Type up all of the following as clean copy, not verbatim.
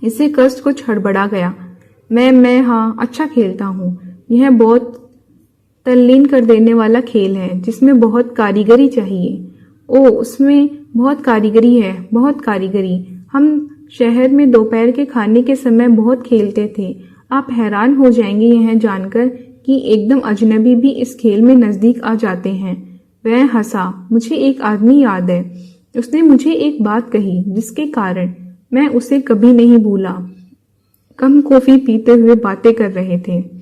इससे कष्ट कुछ हड़बड़ा गया। मैं हाँ, अच्छा खेलता हूँ। यह बहुत तल्लीन कर देने वाला खेल है जिसमें बहुत कारीगरी चाहिए। ओ, उसमें बहुत कारीगरी है, बहुत कारीगरी। हम शहर में दोपहर के खाने के समय बहुत खेलते थे। आप हैरान हो जाएंगे यह जानकर कि एकदम अजनबी भी इस खेल में नजदीक आ जाते हैं। वह हंसा। मुझे एक आदमी याद है। उसने मुझे एक बात कही जिसके कारण मैं उसे कभी नहीं भूला। कम कॉफी पीते हुए बातें कर रहे थे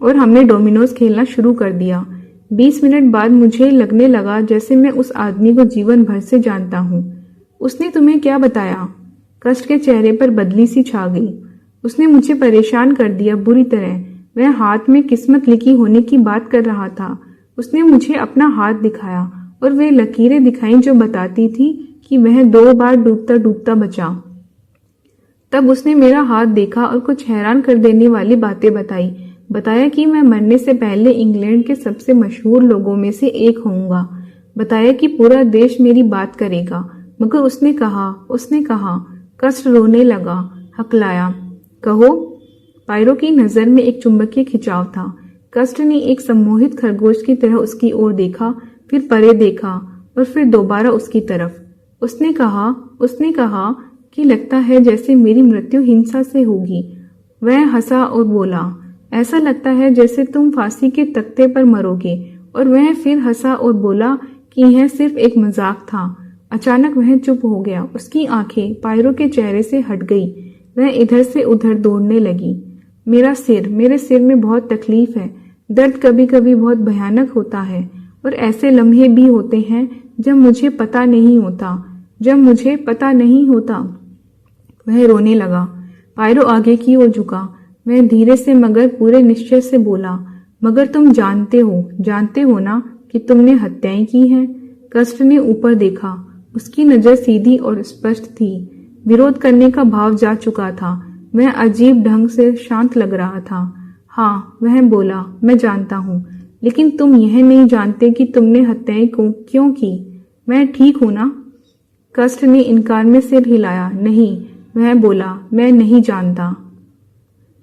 और हमने डोमिनोज खेलना शुरू कर दिया। 20 मिनट बाद मुझे लगने लगा जैसे मैं उस आदमी को जीवन भर से जानता हूँ। उसने तुम्हें क्या बताया? कष्ट के चेहरे पर बदली सी छा गई। उसने मुझे परेशान कर दिया बुरी तरह। वह हाथ में किस्मत लिखी होने की बात कर रहा था। उसने मुझे अपना हाथ दिखाया और वे लकीरें दिखाई जो बताती थी कि वह 2 बार डूबता डूबता बचा। तब उसने मेरा हाथ देखा और कुछ हैरान कर देने वाली बातें बताया कि मैं मरने से पहले इंग्लैंड के सबसे मशहूर लोगों में से एक होऊंगा। बताया कि पूरा देश मेरी बात करेगा। मगर उसने कहा, कष्ट रोने लगा, हकलाया। कहो। पायरो की नजर में एक चुंबकीय खिंचाव था। कष्ट ने एक सम्मोहित खरगोश की तरह उसकी ओर देखा, फिर परे देखा और फिर दोबारा उसकी तरफ। उसने कहा कि लगता है जैसे मेरी मृत्यु हिंसा से होगी। वह हंसा और बोला, ऐसा लगता है जैसे तुम फांसी के तख्ते पर मरोगे। और वह फिर हंसा और बोला कि यह सिर्फ एक मजाक था। अचानक वह चुप हो गया। उसकी आंखें पायरो के चेहरे से हट गई। वह इधर से उधर दौड़ने लगी। मेरे सिर में बहुत तकलीफ है। दर्द कभी कभी बहुत भयानक होता है और ऐसे लम्हे भी होते हैं जब मुझे पता नहीं होता। वह रोने लगा। पायरो आगे की ओर झुका। वह धीरे से मगर पूरे निश्चय से बोला, मगर तुम जानते हो ना कि तुमने हत्याएं की हैं? कष्ट ने ऊपर देखा। उसकी नजर सीधी और स्पष्ट थी। विरोध करने का भाव जा चुका था। वह अजीब ढंग से शांत लग रहा था। हाँ, वह बोला, मैं जानता हूँ, लेकिन तुम यह नहीं जानते कि तुमने हत्याएं क्यों की। मैं ठीक हूं ना? कष्ट ने इनकार में सिर हिलाया। नहीं, वह बोला, मैं नहीं जानता।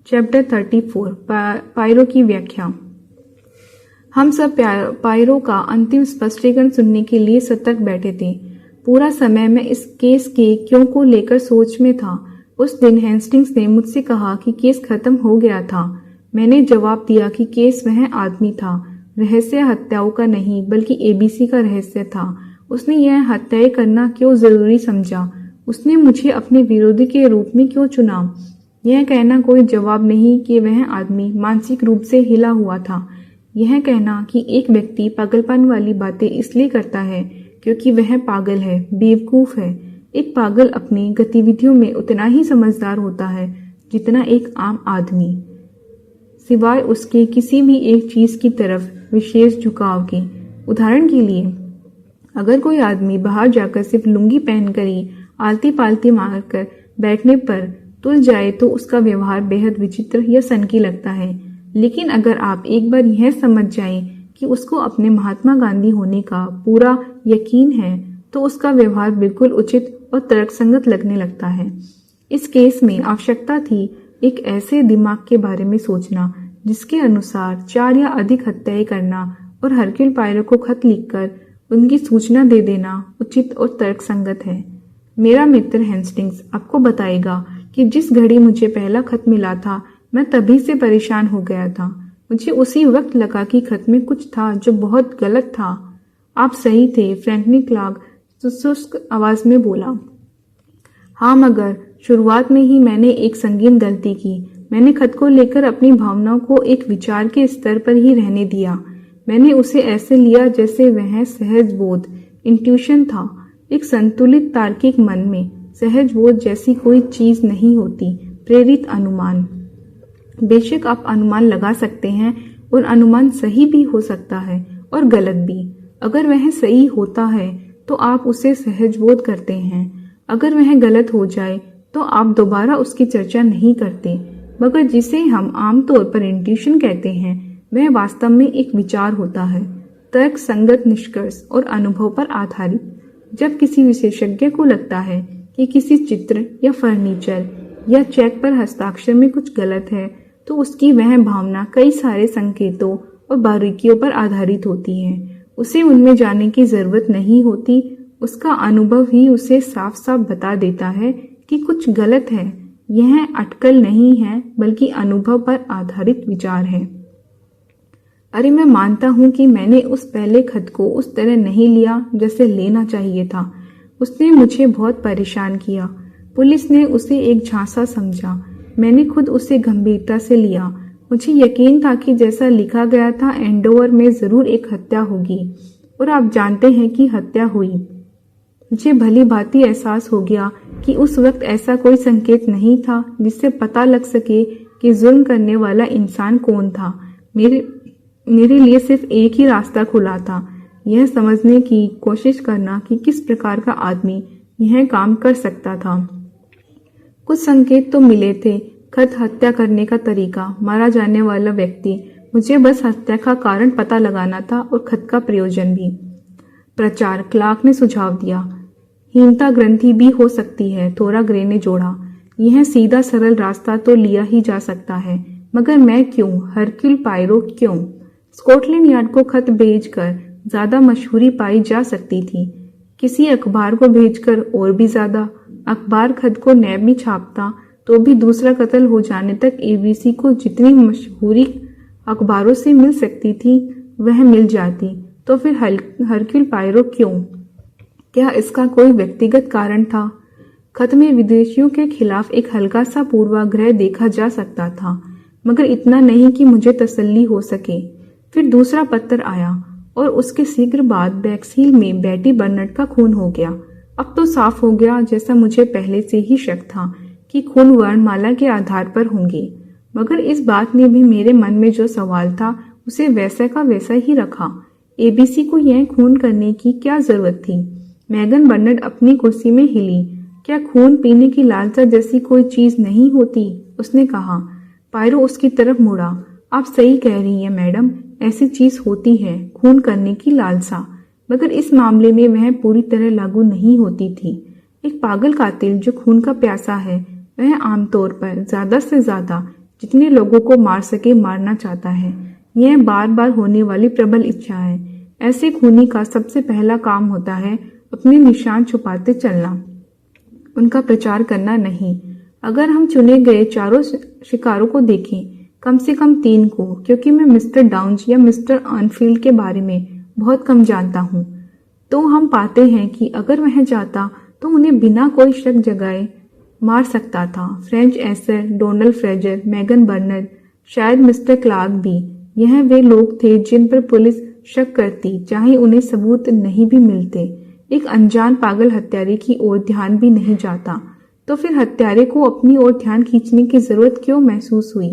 चैप्टर 34 पायरो की व्याख्या। हम सब पायरो का अंतिम स्पष्टीकरण सुनने के लिए सतर्क बैठे थे। पूरा समय मैं इस केस के क्यों को लेकर सोच में था। उस दिन हेस्टिंग्स ने मुझसे कहा कि केस खत्म हो गया था। मैंने जवाब दिया कि केस वह आदमी था। रहस्य हत्याओं का नहीं बल्कि एबीसी का रहस्य था। उसने यह हत्याएं करना क्यों जरूरी समझा? उसने मुझे अपने विरोधी के रूप में क्यों चुना? यह कहना कोई जवाब नहीं कि वह आदमी मानसिक रूप से हिला हुआ था। यह कहना कि एक व्यक्ति पागलपन वाली बातें इसलिए करता है क्योंकि वह पागल है, बेवकूफ है। एक पागल अपनी गतिविधियों में उतना ही समझदार होता है जितना एक आम आदमी, सिवाय उसके किसी भी एक चीज की तरफ विशेष झुकाव के। उदाहरण के लिए, अगर कोई आदमी बाहर जाकर सिर्फ लुंगी पहनकर ही आलती पालती मारकर बैठने पर तुल जाए तो उसका व्यवहार बेहद विचित्र या सनकी लगता है। लेकिन अगर आप एक बार यह समझ जाएं कि उसको अपने महात्मा गांधी होने का पूरा यकीन है तो उसका व्यवहार बिल्कुल उचित और तर्कसंगत लगने लगता है। इस केस में आवश्यकता थी एक ऐसे दिमाग के बारे में सोचना जिसके अनुसार 4 या अधिक हत्याएं करना और हरक्यूल पायरो को खत लिखकर उनकी सूचना दे देना उचित और तर्कसंगत है। मेरा मित्र हेस्टिंग्स आपको बताएगा कि जिस घड़ी मुझे पहला खत मिला था मैं तभी से परेशान हो गया था। मुझे उसी वक्त लगा कि खत में कुछ था जो बहुत गलत था। आप सही थे, फ्रैंकलिन क्लार्क शुष्क आवाज में बोला। हाँ, मगर शुरुआत में ही मैंने एक संगीन गलती की। मैंने खत को लेकर अपनी भावनाओं को एक विचार के स्तर पर ही रहने दिया। मैंने उसे ऐसे लिया जैसे वह सहज बोध, इंट्यूशन था। एक संतुलित तार्किक मन में सहज बोध जैसी कोई चीज नहीं होती। प्रेरित अनुमान। बेशक आप अनुमान लगा सकते हैं और अनुमान सही भी हो सकता है और गलत भी। अगर वह सही होता है तो आप उसे सहज बोध करते हैं। अगर वह गलत हो जाए तो आप दोबारा उसकी चर्चा नहीं करते। मगर जिसे हम आमतौर पर इंट्यूशन कहते हैं वह वास्तव में एक विचार होता है, तर्क संगत निष्कर्ष और अनुभव पर आधारित। जब किसी विशेषज्ञ को लगता है कि किसी चित्र या फर्नीचर या चेक पर हस्ताक्षर में कुछ गलत है तो उसकी वह भावना कई सारे संकेतों और बारीकियों पर आधारित होती है। उसे उनमें जाने की जरूरत नहीं होती, उसका अनुभव ही उसे साफ साफ बता देता है कि कुछ गलत है। यह अटकल नहीं है बल्कि अनुभव पर आधारित विचार है। अरे मैं मानता हूं कि मैंने उस पहले खत को उस तरह नहीं लिया जैसे लेना चाहिए था। उसने मुझे बहुत परेशान किया। पुलिस ने उसे एक झांसा समझा। मैंने खुद उसे गंभीरता से लिया। मुझे यकीन था कि जैसा लिखा गया था एंडोवर में जरूर एक हत्या होगी, और आप जानते हैं कि हत्या हुई। मुझे भली भांति एहसास हो गया कि उस वक्त ऐसा कोई संकेत नहीं था जिससे पता लग सके कि जुल्म करने वाला इंसान कौन था। मेरे लिए सिर्फ एक ही रास्ता खुला था, यह समझने की कोशिश करना कि किस प्रकार का आदमी यह काम कर सकता था। कुछ संकेत तो मिले थे, खत, हत्या करने का तरीका, मारा जाने वाला व्यक्ति। मुझे बस हत्या का कारण पता लगाना था और खत का प्रयोजन भी। प्रचार, क्लार्क ने सुझाव दिया। हीनता ग्रंथि भी हो सकती है, थोड़ा ग्रे ने जोड़ा। यह सीधा सरल रास्ता तो लिया ही जा सकता है, मगर मैं क्यों, हरक्यूल पायरो क्यों? स्कॉटलैंड यार्ड को खत भेजकर ज्यादा मशहूरी पाई जा सकती थी, किसी अखबार को भेजकर और भी ज्यादा। अखबार खत को नैब में छापता तो भी दूसरा कत्ल हो जाने तक एबीसी को जितनी मशहूरी अखबारों से मिल सकती थी वह मिल जाती। तो फिर हरक्यूल पायरो क्यों? क्या इसका कोई व्यक्तिगत कारण था? खत में विदेशियों के खिलाफ एक हल्का सा पूर्वाग्रह देखा जा सकता था, मगर इतना नहीं कि मुझे तसल्ली हो सके। फिर दूसरा पत्र आया और उसके शीघ्र बाद बैक्सहील में बेटी बर्नट का खून हो गया। अब तो साफ हो गया, जैसा मुझे पहले से ही शक था, कि खून वर्णमाला के आधार पर होंगे। मगर इस बात ने भी मेरे मन में जो सवाल था उसे वैसा का वैसा ही रखा। एबीसी को यह खून करने की क्या जरूरत थी? मैगन बर्नट अपनी कुर्सी में हिली। क्या खून पीने की लालसा जैसी कोई चीज नहीं होती? उसने कहा। पायरो उसकी तरफ मुड़ा। आप सही कह रही हैं मैडम, ऐसी चीज होती है, खून करने की लालसा, मगर इस मामले में वह पूरी तरह लागू नहीं होती थी। एक पागल कातिल जो खून का प्यासा है वह आमतौर पर ज्यादा से ज्यादा जितने लोगों को मार सके मारना चाहता है। यह बार बार होने वाली प्रबल इच्छा है। ऐसे खूनी का सबसे पहला काम होता है अपने निशान छुपाते चलना, उनका प्रचार करना नहीं। अगर हम चुने गए चारों शिकारों को देखें, कम से कम 3 को, क्योंकि मैं मिस्टर डाउन्स या मिस्टर आनफील्ड के बारे में बहुत कम जानता हूँ, तो हम पाते हैं कि अगर वह चाहता तो उन्हें बिना कोई शक जगाए मार सकता था। French Esser, Donald Fraser, Megan Bernt, शायद मिस्टर क्लार्क भी। यह वे लोग थे जिन पर पुलिस शक करती, चाहे उन्हें सबूत नहीं भी मिलते। एक अनजान पागल हत्यारे की ओर ध्यान भी नहीं जाता। तो फिर हत्यारे को अपनी ओर ध्यान खींचने की जरूरत क्यों महसूस हुई?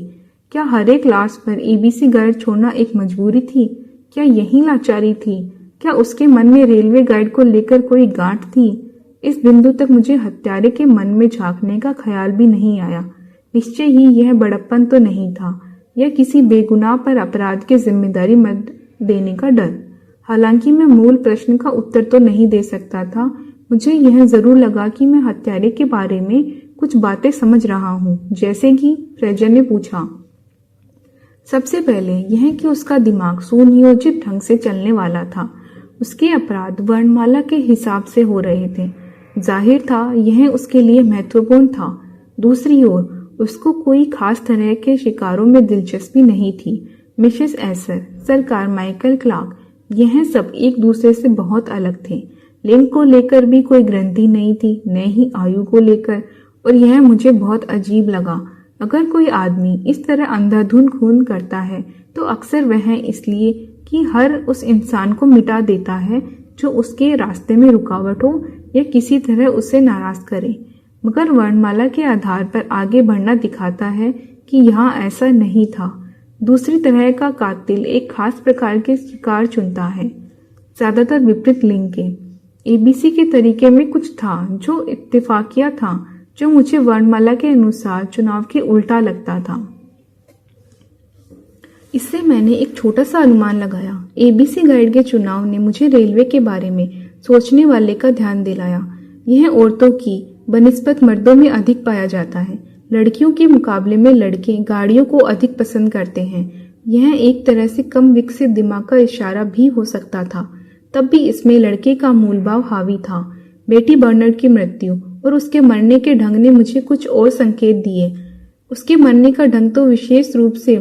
क्या हर एक लाश पर एबीसी गाइड छोड़ना एक मजबूरी थी? क्या यही लाचारी थी? क्या उसके मन में रेलवे गाइड को लेकर कोई गांठ थी? इस बिंदु तक मुझे हत्यारे के मन में झांकने का ख्याल भी नहीं आया। निश्चय ही यह बड़प्पन तो नहीं था, या किसी बेगुनाह पर अपराध की जिम्मेदारी मत देने का डर। हालांकि मैं मूल प्रश्न का उत्तर तो नहीं दे सकता था। मुझे यह जरूर लगा कि मैं हत्यारे के बारे में कुछ बातें समझ रहा हूँ। जैसे कि? फ्रेजर ने पूछा। सबसे पहले यह कि उसका दिमाग सुनियोजित ढंग से चलने वाला था। उसके अपराध वर्णमाला के हिसाब से हो रहे थे। जाहिर था यह उसके लिए महत्वपूर्ण था। दूसरी ओर उसको कोई खास तरह के शिकारों में दिलचस्पी नहीं थी। मिसेस एसर, सर कारमाइकल क्लार्क, यह सब एक दूसरे से बहुत अलग थे। लिंग को लेकर भी कोई ग्रंथि नहीं थी, न ही आयु को लेकर, और यह मुझे बहुत अजीब लगा। अगर कोई आदमी इस तरह अंधाधुंध खून करता है तो अक्सर वह इसलिए कि हर उस इंसान को मिटा देता है जो उसके रास्ते में रुकावट हो या किसी तरह उसे नाराज करे। मगर वर्णमाला के आधार पर आगे बढ़ना दिखाता है कि यहाँ ऐसा नहीं था। दूसरी तरह का कातिल एक खास प्रकार के शिकार चुनता है, ज्यादातर विपरीत लिंग के। एबीसी के तरीके में कुछ था जो इत्तेफाकिया था, जो मुझे वर्णमाला के अनुसार चुनाव के उल्टा लगता था। इससे मैंने एक छोटा सा अनुमान लगाया। एबीसी गाइड के चुनाव ने मुझे रेलवे के बारे में सोचने वाले का ध्यान दिलाया। यह औरतों की बनिस्बत मर्दों में अधिक पाया जाता है, लड़कियों के मुकाबले में लड़के गाड़ियों को अधिक पसंद करते हैं। यह एक तरह से कम विकसित दिमाग का इशारा भी हो सकता था। तब भी इसमें लड़के का मूल भाव हावी था। बेटी बर्नर्ड की मृत्यु और उसके मरने के ढंग ने मुझे कुछ और संकेत दिए। उसके मरने का ढंग तो विशेष रूप से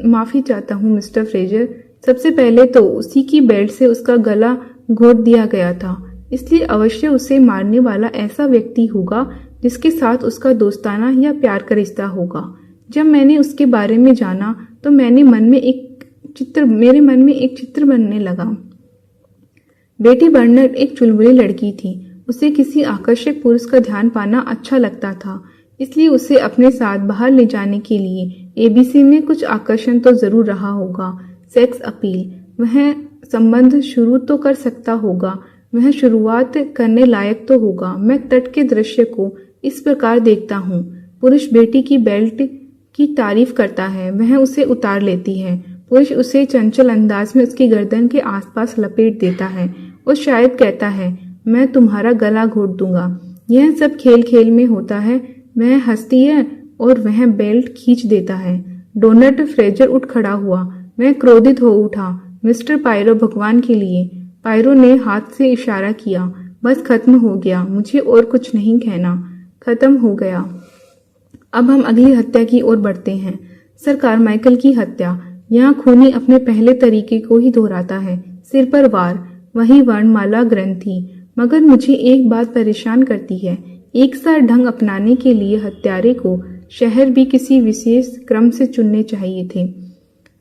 माफी चाहता हूँ मिस्टर फ्रेजर। सबसे पहले तो उसी की बेल्ट से उसका गला घोट दिया गया था, इसलिए अवश्य उसे मारने वाला ऐसा व्यक्ति होगा जिसके साथ उसका दोस्ताना या प्यार का रिश्ता होगा। जब मैंने उसके बारे में जाना तो मेरे मन में एक चित्र बनने लगा। बेटी बर्नर्ड एक चुलबुली लड़की थी। उसे किसी आकर्षक पुरुष का ध्यान पाना अच्छा लगता था, इसलिए उसे अपने साथ बाहर ले जाने के लिए एबीसी में कुछ आकर्षण तो जरूर रहा होगा। सेक्स अपील, वह संबंध शुरू तो कर सकता होगा, वह शुरुआत करने लायक तो होगा। मैं तट के दृश्य को इस प्रकार देखता हूँ। पुरुष बेटी की बेल्ट की तारीफ करता है, वह उसे उतार लेती है। पुरुष उसे चंचल अंदाज में उसकी गर्दन के आसपास लपेट देता है और शायद कहता है, मैं तुम्हारा गला घोट दूंगा। यह सब खेल खेल में होता है। वह हंसती है और वह बेल्ट खींच देता है। डोनाल्ड फ्रेजर उठ खड़ा हुआ। वह क्रोधित हो उठा। मिस्टर पायरो, भगवान के लिए। पायरो ने हाथ से इशारा किया। बस खत्म हो गया, मुझे और कुछ नहीं कहना। खत्म हो गया। अब हम अगली हत्या की ओर बढ़ते हैं। सर कारमाइकल की हत्या। यहाँ खूनी अपने पहले तरीके को ही दोहराता है। सिर पर वार, वही वर्णमाला ग्रंथि। मगर मुझे एक बात परेशान करती है। एक सा ढंग अपनाने के लिए हत्यारे को शहर भी किसी विशेष क्रम से चुनने चाहिए थे।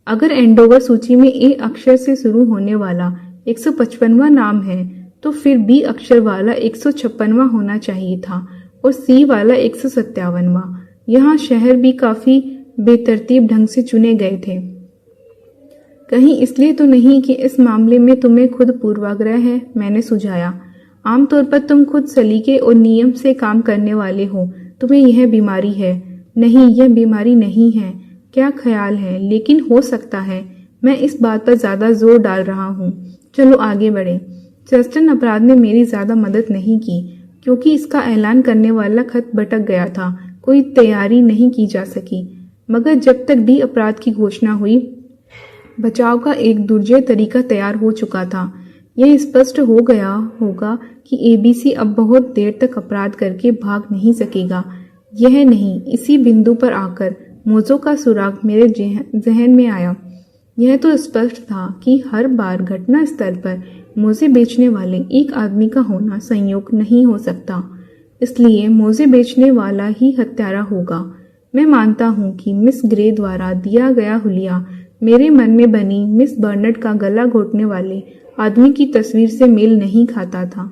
अगर एंडोवर सूची में ए अक्षर से शुरू होने वाला 155वां नाम है, तो फिर बी अक्षर वाला 156वां होना चाहिए था और सी वाला 157वां। यहाँ शहर भी काफी बेतरतीब ढंग से चुने गए थे। कहीं इसलिए तो नहीं कि इस मामले में तुम्हें खुद पूर्वाग्रह है, मैंने सुझाया। आमतौर पर तुम खुद सलीके और नियम से काम करने वाले हो। तुम्हें यह बीमारी है। नहीं, यह बीमारी नहीं है। क्या ख्याल है, लेकिन हो सकता है। मैं इस बात पर ज्यादा जोर डाल रहा हूँ। चलो आगे बढ़े। चेस्टन अपराध ने मेरी ज्यादा मदद नहीं की, क्योंकि इसका ऐलान करने वाला खत भटक गया था। कोई तैयारी नहीं की जा सकी। मगर जब तक डी अपराध की घोषणा हुई, बचाव का एक दुर्जय तरीका तैयार हो चुका था। यह स्पष्ट हो गया होगा कि एबीसी अब बहुत देर तक अपराध करके भाग नहीं सकेगा। यह नहीं, इसी बिंदु पर आकर मोज़ो का सुराग मेरे जहन में आया। यह तो स्पष्ट था कि हर बार घटना स्थल पर मोजे बेचने वाले एक आदमी का होना संयोग नहीं हो सकता, इसलिए मोजे बेचने वाला ही हत्यारा होगा। मैं मानता हूँ कि मिस ग्रे द्वारा दिया गया हुलिया मेरे मन में बनी मिस बर्नर्ड का गला घोटने वाले आदमी की तस्वीर से मेल नहीं खाता था।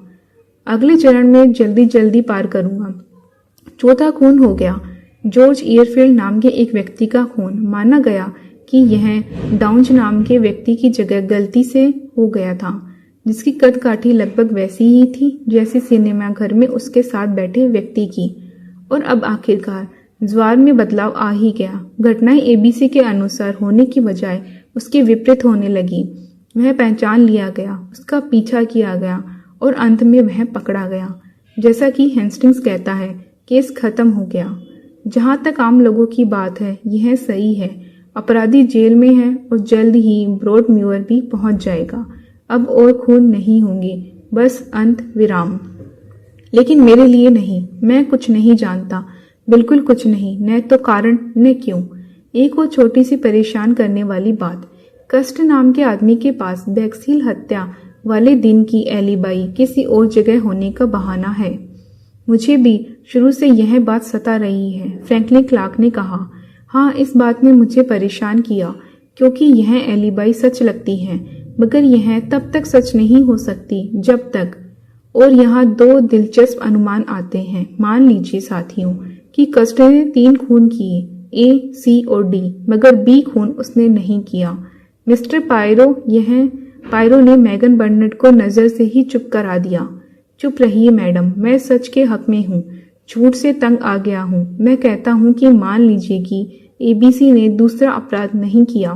अगले चरण में जल्दी पार करूंगा। चौथा खून हो गया। जॉर्ज एयरफील्ड नाम के एक व्यक्ति का खून। माना गया कि यह डाउंज नाम के व्यक्ति की जगह गलती से हो गया था, जिसकी कदकाठी लगभग वैसी ही थी जैसे सिनेमा घर में उसके साथ बैठे व्यक्ति की। और अब आखिरकार ज्वार में बदलाव आ ही गया। घटनाएं एबीसी के अनुसार होने की बजाय उसके विपरीत होने लगी। वह पहचान लिया गया, उसका पीछा किया गया और अंत में वह पकड़ा गया। जैसा कि हेस्टिंग्स कहता है, केस खत्म हो गया। जहां तक आम लोगों की बात है, यह सही है। अपराधी जेल में है और जल्द ही ब्रॉडम्यूर भी पहुंच जाएगा। अब और खून नहीं होंगे, बस अंत विराम। लेकिन मेरे लिए नहीं। मैं कुछ नहीं जानता, बिल्कुल कुछ नहीं। न तो कारण न क्यों। एक और छोटी सी परेशान करने वाली बात, कस्ट नाम के आदमी के पास बैक्सील हत्या वाले दिन की एलिबाई किसी और जगह होने का बहाना है। मुझे भी शुरू से यह बात सता रही है, फ्रैंकलिन क्लार्क ने कहा। हाँ, इस बात ने मुझे परेशान किया, क्योंकि यह एलिबाई सच लगती है, मगर यह तब तक सच नहीं हो सकती जब तक। और यहाँ दो दिलचस्प अनुमान आते हैं। मान लीजिए साथियों कि कस्ट ने 3 खून किए, ए, सी और डी, मगर बी खून उसने नहीं किया। मिस्टर पायरो ने मैगन बर्नर्ड को नजर से ही चुप करा दिया। चुप रहिए मैडम, मैं सच के हक में हूँ, झूठ से तंग आ गया हूँ। मैं कहता हूँ कि मान लीजिए कि एबीसी ने दूसरा अपराध नहीं किया।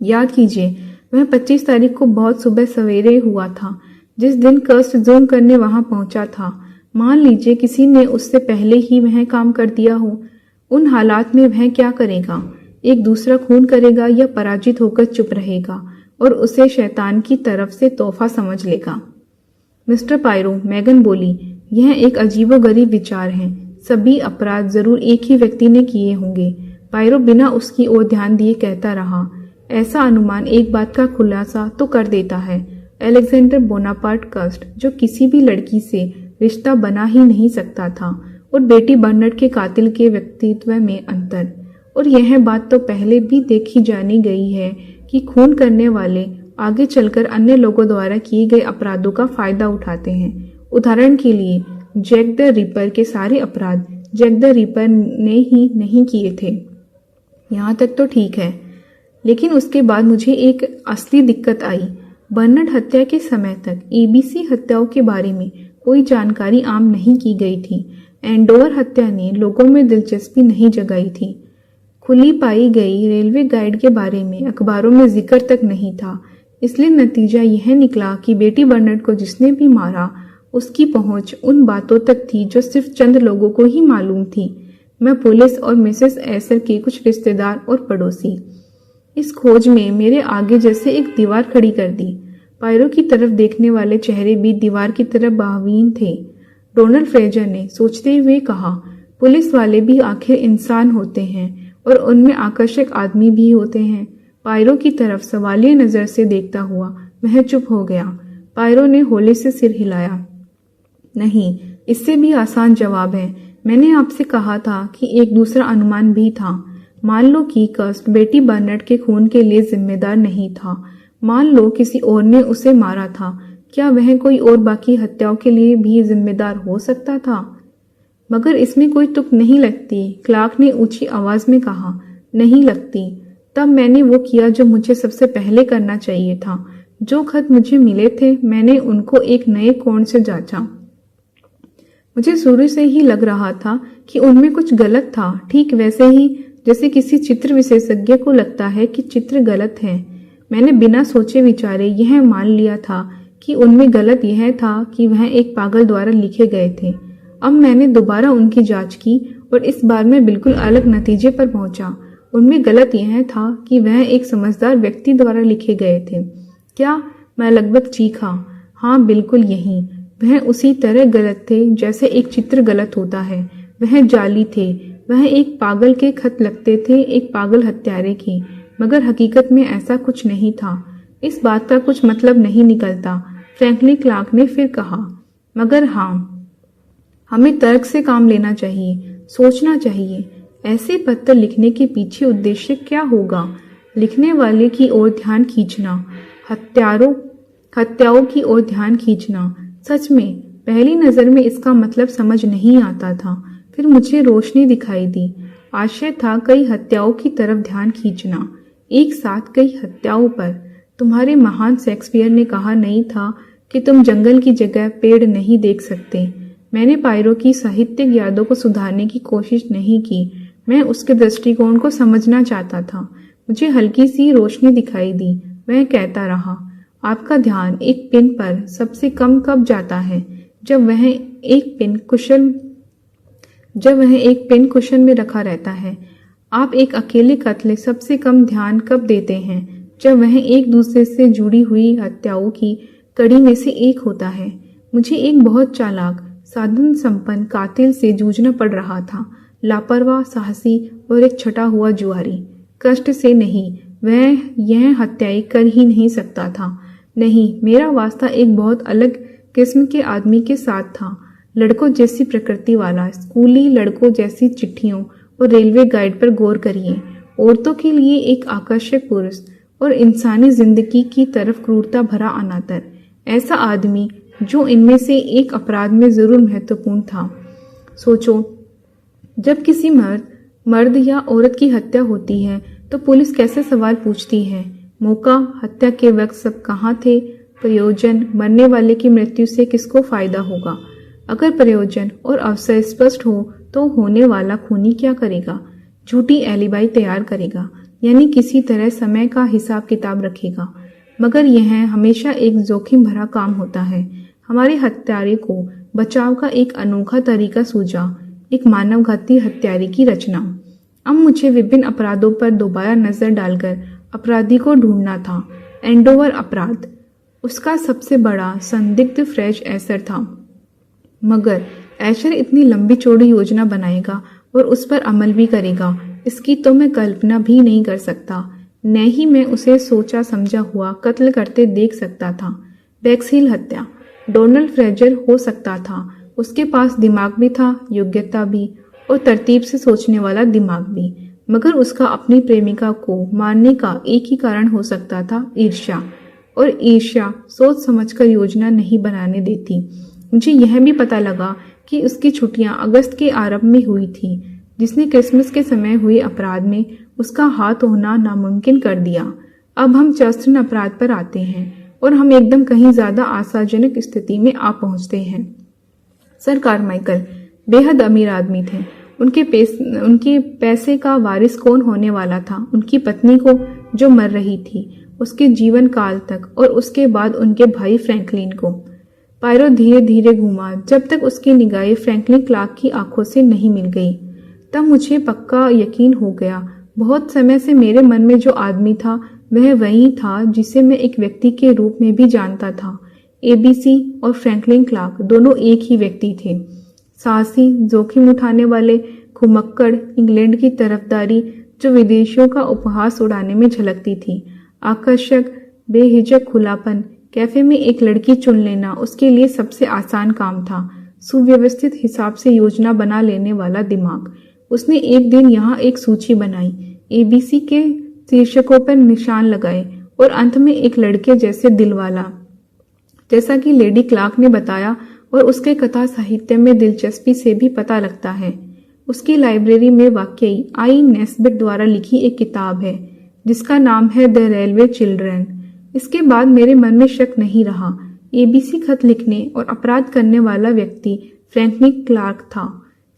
याद कीजिए, वह 25 तारीख को बहुत सुबह सवेरे हुआ था, जिस दिन कस्ट जूम करने वहां पहुंचा था। मान लीजिए किसी ने उससे पहले ही वह काम कर दिया हो, उन हालात में वह क्या करेगा? एक दूसरा खून करेगा या पराजित होकर चुप रहेगा और उसे शैतान की तरफ से तोहफा समझ लेगा? मिस्टर पायरो, मैगन बोली, यह एक अजीबोगरीब विचार है। सभी अपराध जरूर एक ही व्यक्ति ने किए होंगे। पायरो बिना उसकी ओर ध्यान दिए कहता रहा। ऐसा अनुमान एक बात का खुलासा तो कर देता है, अलेक्जेंडर बोनापार्ट कस्ट, जो किसी भी लड़की से रिश्ता बना ही नहीं सकता था, और बेटी बर्नर्ड के कातिल के व्यक्तित्व में अंतर। और यह बात तो पहले भी देखी जानी गई है कि खून करने वाले आगे चलकर अन्य लोगों द्वारा किए गए अपराधों का फायदा उठाते हैं। उदाहरण के लिए जैक द रिपर के सारे अपराध जैक द रिपर ने ही नहीं किए थे। यहाँ तक तो ठीक है, लेकिन उसके बाद मुझे एक असली दिक्कत आई। बर्नर्ड हत्या के समय तक एबीसी हत्याओं के बारे में कोई जानकारी आम नहीं की गई थी। एंडोवर हत्या ने लोगों में दिलचस्पी नहीं जगाई थी। खुली पाई गई रेलवे गाइड के बारे में अखबारों में जिक्र तक नहीं था। इसलिए नतीजा यह निकला कि बेटी बर्नर्ड को जिसने भी मारा, उसकी पहुंच उन बातों तक थी जो सिर्फ चंद लोगों को ही मालूम थी। मैं पुलिस और मिसेस एसर के कुछ रिश्तेदार और पड़ोसी। इस खोज में मेरे आगे जैसे एक दीवार खड़ी कर दी। पायरो की तरफ देखने वाले चेहरे भी दीवार की तरफ बहावीन थे। डोनाल्ड फ्रेजर ने सोचते हुए कहा, पुलिस वाले भी आखिर इंसान होते हैं और उनमें आकर्षक आदमी भी होते हैं। पायरो की तरफ सवालिया नजर से देखता हुआ वह चुप हो गया। पायरो ने होले से सिर हिलाया। नहीं, इससे भी आसान जवाब है। मैंने आपसे कहा था कि एक दूसरा अनुमान भी था। मान लो कि कस्ट बेटी बर्नर्ड के खून के लिए जिम्मेदार नहीं था। मान लो किसी और ने उसे मारा था। क्या वह कोई और बाकी हत्याओं के लिए भी जिम्मेदार हो सकता था? मगर इसमें कोई तुक नहीं लगती, क्लार्क ने ऊंची आवाज में कहा। नहीं लगती। तब मैंने वो किया जो मुझे सबसे पहले करना चाहिए था। जो खत मुझे मिले थे, मैंने उनको एक नए कोण से जांचा। मुझे शुरू से ही लग रहा था कि उनमें कुछ गलत था, ठीक वैसे ही जैसे किसी चित्र विशेषज्ञ को लगता है कि चित्र गलत है। मैंने बिना सोचे विचारे यह मान लिया था कि उनमें गलत यह था कि वह एक पागल द्वारा लिखे गए थे। अब मैंने दोबारा उनकी जांच की और इस बार मैं बिल्कुल अलग नतीजे पर पहुंचा। उनमें गलत यह था कि वह एक समझदार व्यक्ति द्वारा लिखे गए थे। क्या? मैं लगभग चीखा। हाँ, बिल्कुल यही। वह उसी तरह गलत थे जैसे एक चित्र गलत होता है। वह जाली थे। वह एक पागल के खत लगते थे, एक पागल हत्यारे की। मगर हकीकत में ऐसा कुछ नहीं था। इस बात का कुछ मतलब नहीं निकलता, फ्रैंकलिन क्लार्क ने फिर कहा। मगर हाँ, हमें तर्क से काम लेना चाहिए, सोचना चाहिए। ऐसे पत्र लिखने के पीछे उद्देश्य क्या होगा? लिखने वाले की ओर ध्यान खींचना, हत्याओं की ओर ध्यान खींचना। सच में पहली नजर में इसका मतलब समझ नहीं आता था। फिर मुझे रोशनी दिखाई दी। आशय था कई हत्याओं की तरफ ध्यान खींचना, एक साथ कई हत्याओं पर। तुम्हारे महान शेक्सपियर ने कहा नहीं था कि तुम जंगल की जगह पेड़ नहीं देख सकते। मैंने पायरो की साहित्यिक यादों को सुधारने की कोशिश नहीं की। मैं उसके दृष्टिकोण को समझना चाहता था। मुझे हल्की सी रोशनी दिखाई दी। वह कहता रहा, आपका ध्यान एक पिन पर सबसे कम कब जाता है? जब वह एक पिन कुशन में रखा रहता है। आप एक अकेले कत्ल सबसे कम ध्यान कब देते हैं? जब वह एक दूसरे से जुड़ी हुई हत्याओं की कड़ी में से एक होता है। मुझे एक बहुत चालाक, साधन संपन्न कातिल से जूझना पड़ रहा था, लापरवाह, साहसी और एक छटा हुआ जुआरी। कष्ट से नहीं, वह यह हत्याएं कर ही नहीं सकता था। नहीं, मेरा वास्ता एक बहुत अलग किस्म के आदमी के साथ था। लड़कों जैसी प्रकृति वाला, स्कूली लड़कों जैसी चिट्ठियों और रेलवे गाइड पर गौर करिए। औरतों के लिए एक आकर्षक पुरुष और इंसानी जिंदगी की तरफ क्रूरता भरा अनादर। ऐसा आदमी जो इनमें से एक अपराध में जरूर महत्वपूर्ण था। सोचो, जब किसी मर्द या औरत की हत्या होती है तो पुलिस कैसे सवाल पूछती है? मौका, हत्या के वक्त सब कहाँ थे? प्रयोजन, मरने वाले की मृत्यु से किसको फायदा होगा? अगर प्रयोजन और अवसर स्पष्ट हो तो होने वाला खूनी क्या करेगा? झूठी एलिबाई तैयार करेगा, यानी किसी तरह समय का हिसाब किताब रखेगा। मगर यह हमेशा एक जोखिम भरा काम होता है। हमारे हत्यारे को बचाव का एक अनोखा तरीका सूझा, एक मानवघाती हत्यारे की रचना। अब मुझे विभिन्न अपराधों पर दोबारा नजर डालकर अपराधी को ढूंढना था। एंडोवर अपराध, उसका सबसे बड़ा संदिग्ध फ्रेज एशर था। मगर एशर इतनी लंबी चौड़ी योजना बनाएगा और उस पर अमल भी करेगा, इसकी तो मैं कल्पना भी नहीं कर सकता। न ही मैं उसे सोचा समझा हुआ कत्ल करते देख सकता था। बैक्सहिल हत्या, डोनाल्ड फ्रेजर हो सकता था। उसके पास दिमाग भी था, योग्यता भी और तरतीब से सोचने वाला दिमाग भी। मगर उसका अपनी प्रेमिका को मारने का एक ही कारण हो सकता था, ईर्ष्या। और ईर्ष्या सोच समझकर योजना नहीं बनाने देती। मुझे यह भी पता लगा कि उसकी छुट्टियां अगस्त के आरंभ में हुई थी, जिसने क्रिसमस के समय हुए अपराध में उसका हाथ होना नामुमकिन कर दिया। अब हम चार्ल्सटन अपराध पर आते हैं और हम एकदम कहीं ज्यादा आशाजनक स्थिति में आ पहुंचते हैं। सर कारमाइकल बेहद अमीर आदमी थे। उनके पैसे का वारिस कौन होने वाला था? उनकी पत्नी को, जो मर रही थी, उसके जीवन काल तक, और उसके बाद उनके भाई फ्रैंकलिन को। पायरो धीरे धीरे घूमा जब तक उसकी निगाहें फ्रैंकलिन क्लार्क की आंखों से नहीं मिल गई। तब मुझे पक्का यकीन हो गया, बहुत समय से मेरे मन में जो आदमी था वह वही था जिसे मैं एक व्यक्ति के रूप में भी जानता था। एबीसी और फ्रैंकलिन क्लार्क दोनों एक ही व्यक्ति थे। साहसी, जोखिम उठाने वाले, घुमक्कड़, इंग्लैंड की तरफदारी जो विदेशियों का उपहास उड़ाने में झलकती थी। आकर्षक, बेहिचक खुलापन। कैफे में एक लड़की चुन लेना उसके लिए सबसे आसान काम था। सुव्यवस्थित हिसाब से योजना बना लेने वाला दिमाग। उसने एक दिन यहाँ एक सूची बनाई, एबीसी के शीर्षकों पर निशान लगाए और अंत में एक लड़के जैसे दिलवाला, जैसा कि लेडी क्लार्क ने बताया और उसके कथा साहित्य में दिलचस्पी से भी पता लगता है। उसकी लाइब्रेरी में वाकई आई नेस्बिट द्वारा लिखी एक किताब है जिसका नाम है द रेलवे चिल्ड्रन। इसके बाद मेरे मन में शक नहीं रहा। एबीसी खत लिखने और अपराध करने वाला व्यक्ति फ्रैंकलिन क्लार्क था।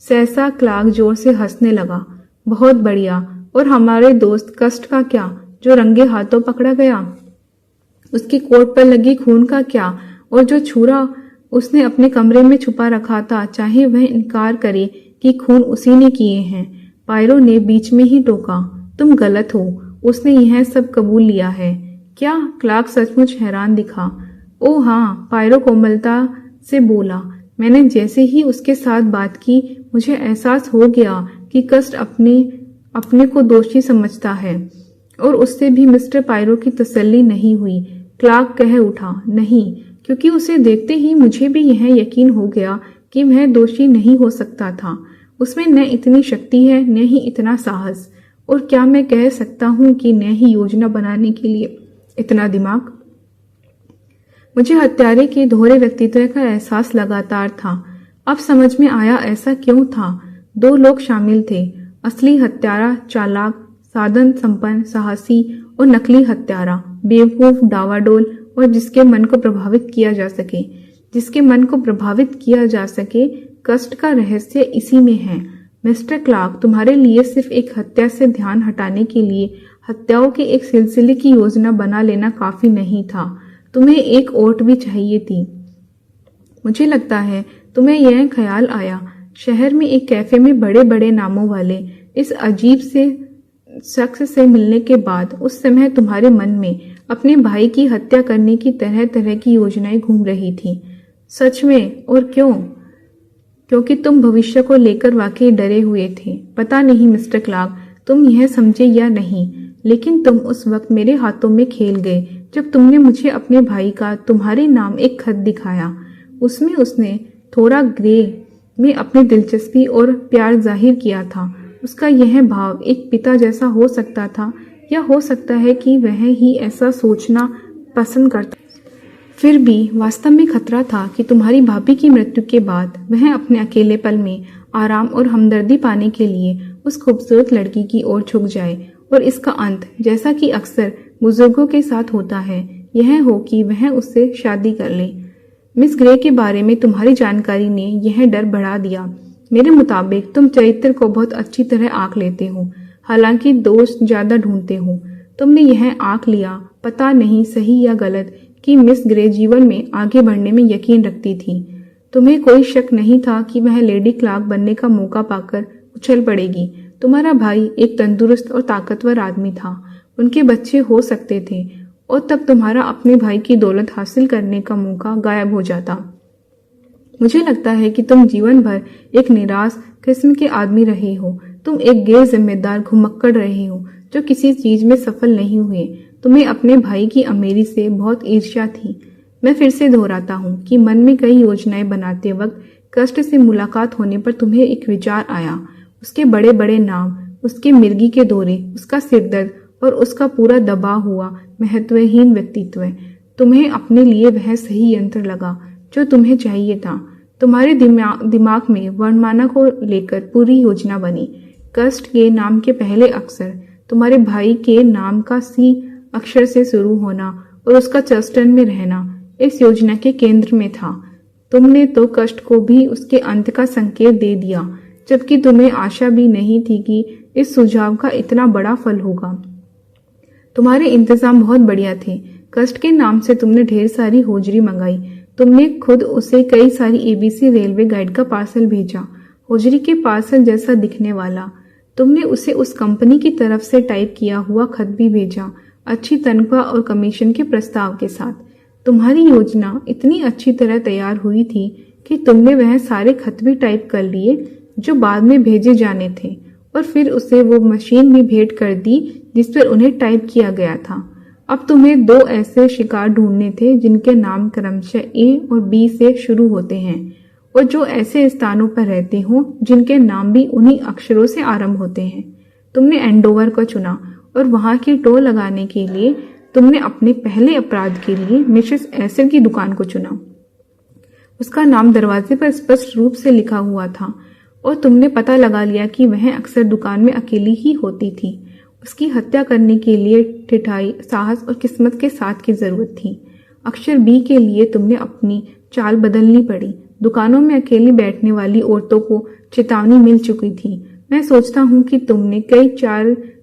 सहसा क्लार्क जोर से हंसने लगा। बहुत बढ़िया। और हमारे दोस्त कस्ट का क्या, जो रंगे हाथों पकड़ा गया? उसकी कोट पर लगी खून का क्या? और जो छुरा उसने अपने कमरे में छुपा रखा था, चाहे वह इनकार करे कि खून उसी ने किए हैं। पायरो ने बीच में ही टोका, तुम गलत हो, उसने यह सब कबूल लिया है। क्या? क्लार्क सचमुच हैरान दिखा। ओ हाँ, पायरो कोमलता से बोला। मैंने जैसे ही उसके साथ बात की, मुझे एहसास हो गया कि कस्ट अपने को दोषी समझता है। और उससे भी मिस्टर पायरो की तसल्ली नहीं हुई। क्लार्क कह उठा, नहीं, क्योंकि उसे देखते ही मुझे भी यह यकीन हो गया कि वह दोषी नहीं हो सकता था। उसमें न इतनी शक्ति है, न ही इतना साहस, और क्या मैं कह सकता हूँ कि न ही योजना बनाने के लिए इतना दिमाग। मुझे हत्यारे के दोहरे व्यक्तित्व का एहसास लगातार था। अब समझ में आया ऐसा क्यों था। दो लोग शामिल थे, असली हत्यारा चालाक, साधन संपन्न, साहसी, और नकली हत्यारा बेवकूफ, डावाडोल, और जिसके मन को प्रभावित किया जा सके। कष्ट का रहस्य इसी में है। मिस्टर क्लार्क, तुम्हारे लिए सिर्फ एक हत्या से ध्यान हटाने के लिए हत्याओं के एक सिलसिले की योजना बना लेना काफी नहीं था। तुम्हें एक ओट भी चाहिए थी। मुझे लगता है तुम्हें यह ख्याल आया शहर में एक कैफे में बड़े बड़े नामों वाले इस अजीब से शख्स से मिलने के बाद उस समय तुम्हारे मन में अपने भाई की हत्या करने की तरह तरह की योजनाएं घूम रही थी। सच में? और क्यों? क्योंकि तुम भविष्य को लेकर वाकई डरे हुए थे। पता नहीं मिस्टर क्लार्क तुम यह समझे या नहीं, लेकिन तुम उस वक्त मेरे हाथों में खेल गए जब तुमने मुझे अपने भाई का तुम्हारे नाम एक खत दिखाया। उसमें उसने थोड़ा ग्रे में अपनी दिलचस्पी और प्यार जाहिर किया था। उसका यह भाव एक पिता जैसा हो सकता था, या हो सकता है कि वह ही ऐसा सोचना पसंद करता। फिर भी वास्तव में खतरा था कि तुम्हारी भाभी की मृत्यु के बाद वह अपने अकेले पल में आराम और हमदर्दी पाने के लिए उस खूबसूरत लड़की की ओर झुक जाए, और इसका अंत, जैसा कि अक्सर बुजुर्गों के साथ होता है, यह हो कि वह उससे शादी कर ले। मिस ग्रे के बारे में तुम्हारी जानकारी ने यह डर बढ़ा दिया। मेरे मुताबिक तुम चरित्र को बहुत अच्छी तरह आंक लेते हो, हालांकि दोष ज्यादा ढूंढते हो। तुमने यह आंक लिया, पता नहीं सही या गलत, कि मिस ग्रे जीवन में आगे बढ़ने में यकीन रखती थी। तुम्हें कोई शक नहीं था कि वह लेडी क्लार्क बनने का मौका पाकर उछल पड़ेगी। तुम्हारा भाई एक तंदुरुस्त और ताकतवर आदमी था, उनके बच्चे हो सकते थे, और तब तुम्हारा अपने भाई की दौलत हासिल करने का मौका गायब हो जाता। मुझे लगता है कि तुम जीवन भर एक निराश किस्म के आदमी रहे हो। तुम एक गैर जिम्मेदार घुमक्कड़ रहे हो जो किसी चीज में सफल नहीं हुए। तुम्हें अपने भाई की अमीरी से बहुत ईर्ष्या थी। मैं फिर से दोहराता हूँ कि मन में कई योजनाएं बनाते वक्त कष्ट से मुलाकात होने पर तुम्हें एक विचार आया। उसके बड़े बड़े नाम, उसके मिर्गी के दौरे, उसका सिरदर्द और उसका पूरा दबा हुआ महत्वहीन व्यक्तित्व। तुम्हें अपने लिए वह सही यंत्र लगा जो तुम्हें चाहिए था। तुम्हारे दिमाग में वर्णमाला को लेकर पूरी योजना बनी। कष्ट के नाम के पहले अक्षर तुम्हारे भाई के नाम का सी अक्षर से शुरू होना और उसका चस्टन में रहना इस योजना के केंद्र में था। तुमने तो कष्ट को भी उसके अंत का संकेत दे दिया, जबकि तुम्हें आशा भी नहीं थी कि इस सुझाव का इतना बड़ा फल होगा। तुम्हारे इंतजाम बहुत बढ़िया थे। कष्ट के नाम से तुमने ढेर सारी होजरी मंगाई। तुमने खुद उसे कई सारी एबीसी रेलवे गाइड का पार्सल भेजा, होजरी के पार्सल जैसा दिखने वाला। तुमने उसे उस कंपनी की तरफ से टाइप किया हुआ खत भी भेजा, अच्छी तनख्वाह और कमीशन के प्रस्ताव के साथ। तुम्हारी योजना इतनी अच्छी तरह तैयार हुई थी कि तुमने वह सारे खत भी टाइप कर लिए जो बाद में भेजे जाने थे, और फिर उसे वो मशीन भी भेंट कर दी जिस पर उन्हें टाइप किया गया था। अब तुम्हें दो ऐसे शिकार ढूंढने थे जिनके नाम क्रमशः ए और बी से शुरू होते हैं, और जो ऐसे स्थानों पर रहते हों जिनके नाम भी उन्हीं अक्षरों से आरंभ होते हैं। तुमने एंडोवर को चुना और वहां की टो लगाने के लिए तुमने अपने पहले अपराध के लिए मिसेस एसिड की दुकान को चुना। उसका नाम दरवाजे पर स्पष्ट रूप से लिखा हुआ था और तुमने पता लगा लिया कि वह अक्सर दुकान में अकेली ही होती थी। उसकी हत्या करने के लिए ठिठाई, साहस और किस्मत के साथ की जरूरत थी। अक्षर बी के लिए तुमने अपनी चाल बदलनी पड़ी। दुकानों में अकेली बैठने वाली औरतों को चेतावनी मिल चुकी थी। मैं सोचता हूँ कि तुमने कई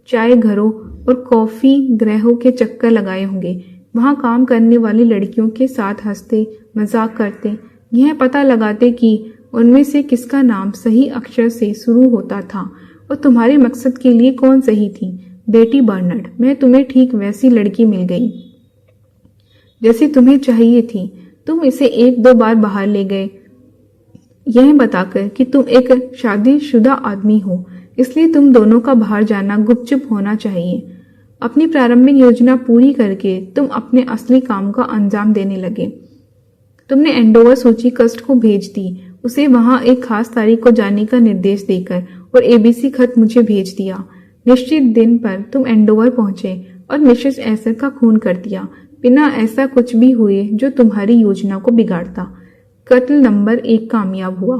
चाय घरों और कॉफी गृहों के चक्कर लगाए होंगे, वहां काम करने वाली लड़कियों के साथ हंसते मजाक करते, यह पता लगाते कि उनमें से किसका नाम सही अक्षर से शुरू होता था और तुम्हारे मकसद के लिए कौन सही थी। बेटी बर्नर्ड, मैं तुम्हें ठीक वैसी लड़की मिल गई जैसी तुम्हें चाहिए थी। तुम इसे एक दो बार बाहर ले गए, यह बताकर कि तुम एक शादीशुदा आदमी हो, इसलिए तुम दोनों का बाहर जाना गुपचुप होना चाहिए। अपनी प्रारंभिक योजना पूरी करके तुम अपने असली काम का अंजाम देने लगे। तुमने एंडोवर सूची कस्ट को भेज दी, उसे वहां एक खास तारीख को जाने का निर्देश देकर, और एबीसी खत मुझे भेज दिया। निश्चित दिन पर तुम एंडोवर पहुंचे और मिसेस एसर का खून कर दिया, बिना ऐसा कुछ भी हुए जो तुम्हारी योजना को बिगाड़ता। कत्ल नंबर 1 कामयाब हुआ।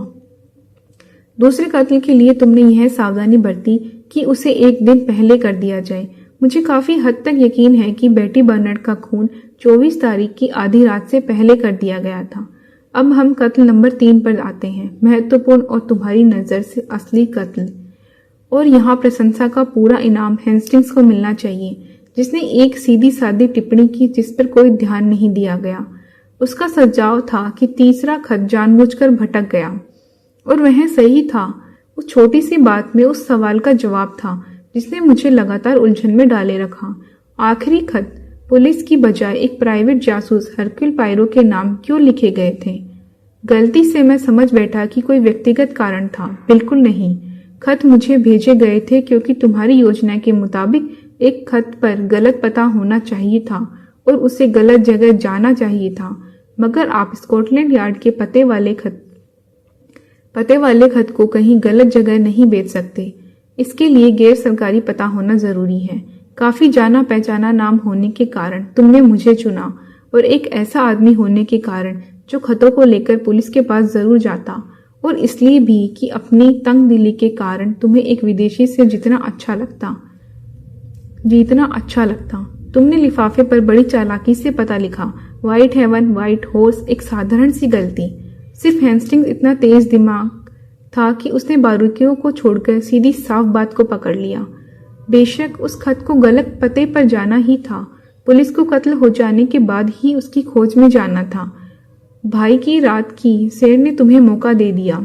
दूसरे कत्ल के लिए तुमने यह सावधानी बरती कि उसे एक दिन पहले कर दिया जाए। मुझे काफी हद तक यकीन है कि बेटी बर्नर्ड का खून 24 तारीख की आधी रात से पहले कर दिया गया था। अब हम कत्ल नंबर 3 पर आते हैं, महत्वपूर्ण और तुम्हारी नजर से असली कत्ल। और यहाँ प्रशंसा का पूरा इनाम हेस्टिंग्स को मिलना चाहिए, जिसने एक सीधी सादी टिप्पणी की जिस पर कोई ध्यान नहीं दिया गया। उसका सुझाव था कि तीसरा खत जानबूझकर भटक गया, और वह सही था। उस छोटी सी बात में उस सवाल का जवाब था जिसने मुझे लगातार उलझन में डाले रखा। आखिरी खत पुलिस की बजाय एक प्राइवेट जासूस हरक्यूल पायरो के नाम क्यों लिखे गए थे? गलती से मैं समझ बैठा कि कोई व्यक्तिगत कारण था। बिल्कुल नहीं। खत मुझे भेजे गए थे क्योंकि तुम्हारी योजना के मुताबिक एक खत पर गलत पता होना चाहिए था और उसे गलत जगह जाना चाहिए था, मगर आप स्कॉटलैंड यार्ड के पते वाले खत को कहीं गलत जगह नहीं भेज सकते। इसके लिए गैर सरकारी पता होना जरूरी है। काफी जाना पहचाना नाम होने के कारण तुमने मुझे चुना, और एक ऐसा आदमी होने के कारण जो खतों को लेकर पुलिस के पास जरूर जाता, और इसलिए भी कि अपनी तंग दिली के कारण तुम्हें एक विदेशी से जीतना अच्छा लगता। तुमने लिफाफे पर बड़ी चालाकी से पता लिखा, व्हाइट हेवन, व्हाइट हॉर्स। एक साधारण सी गलती। सिर्फ हेस्टिंग्स इतना तेज दिमाग था कि उसने बारीकियों को छोड़कर सीधी साफ बात को पकड़ लिया। बेशक उस खत को गलत पते पर जाना ही था। पुलिस को कत्ल हो जाने के बाद ही उसकी खोज में जाना था। भाई की रात की सैर ने तुम्हें मौका दे दिया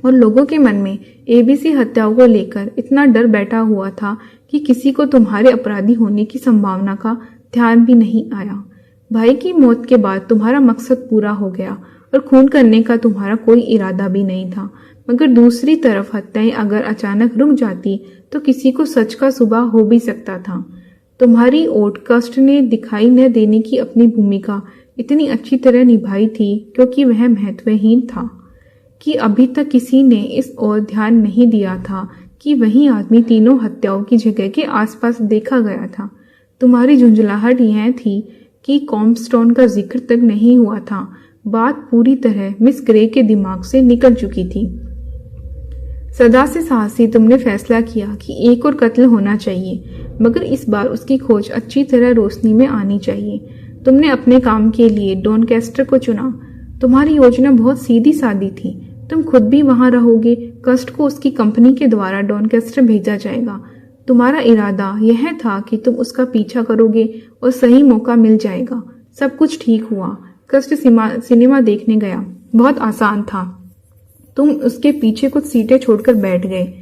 और लोगों के मन में एबीसी हत्याओं को लेकर इतना डर बैठा हुआ था कि किसी को तुम्हारे अपराधी होने की संभावना का ध्यान भी नहीं आया। भाई की मौत के बाद तुम्हारा मकसद पूरा हो गया और खून करने का तुम्हारा कोई इरादा भी नहीं था, मगर दूसरी तरफ हत्याएं अगर अचानक रुक जाती तो किसी को सच का सुबह हो भी सकता था। तुम्हारी ओट कष्ट ने दिखाई न देने की अपनी भूमिका इतनी अच्छी तरह निभाई थी क्योंकि वह महत्वहीन था कि अभी तक किसी ने इस ओर ध्यान नहीं दिया था कि वही आदमी तीनों हत्याओं की जगह के आसपास देखा गया था। तुम्हारी झुंझलाहट यह थी कि कॉम्बस्टोन का जिक्र तक नहीं हुआ था। बात पूरी तरह मिस ग्रे के दिमाग से निकल चुकी थी। सदा से साहसी तुमने फैसला किया कि एक और कत्ल होना चाहिए, मगर इस बार उसकी खोज अच्छी तरह रोशनी में आनी चाहिए। तुमने अपने काम के लिए डॉनकेस्टर को चुना। तुम्हारी योजना बहुत सीधी सादी थी। तुम खुद भी वहां रहोगे, कस्ट को उसकी कंपनी के द्वारा डॉनकेस्टर भेजा जाएगा। तुम्हारा इरादा यह था कि तुम उसका पीछा करोगे और सही मौका मिल जाएगा। सब कुछ ठीक हुआ। कस्ट सिनेमा देखने गया। बहुत आसान था। तुम उसके पीछे कुछ सीटें छोड़कर बैठ गए।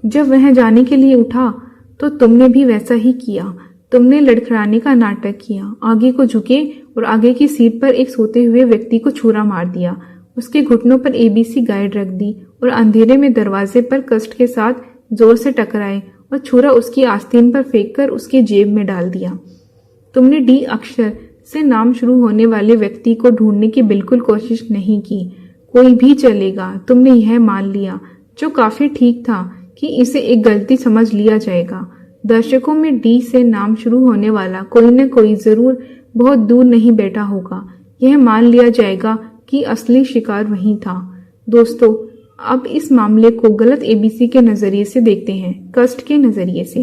जब वह जाने के लिए उठा तो तुमने भी वैसा ही किया। तुमने लड़खड़ाने का नाटक किया, आगे को झुके और आगे की सीट पर एक सोते हुए व्यक्ति को छुरा मार दिया। उसके घुटनों पर एबीसी गाइड रख दी और अंधेरे में दरवाजे पर कस्ट के साथ जोर से टकराए और छुरा उसकी आस्तीन पर फेंककर उसकी जेब में डाल दिया। तुमने डी अक्षर से नाम शुरू होने वाले व्यक्ति को ढूंढने की बिल्कुल कोशिश नहीं की। कोई भी चलेगा, तुमने यह मान लिया, जो काफी ठीक था कि इसे एक गलती समझ लिया जाएगा। दर्शकों में डी से नाम शुरू होने वाला कोई न कोई जरूर बहुत दूर नहीं बैठा होगा। यह मान लिया जाएगा कि असली शिकार वही था। दोस्तों, अब इस मामले को गलत एबीसी के नजरिए से देखते हैं, कस्ट के नजरिए से।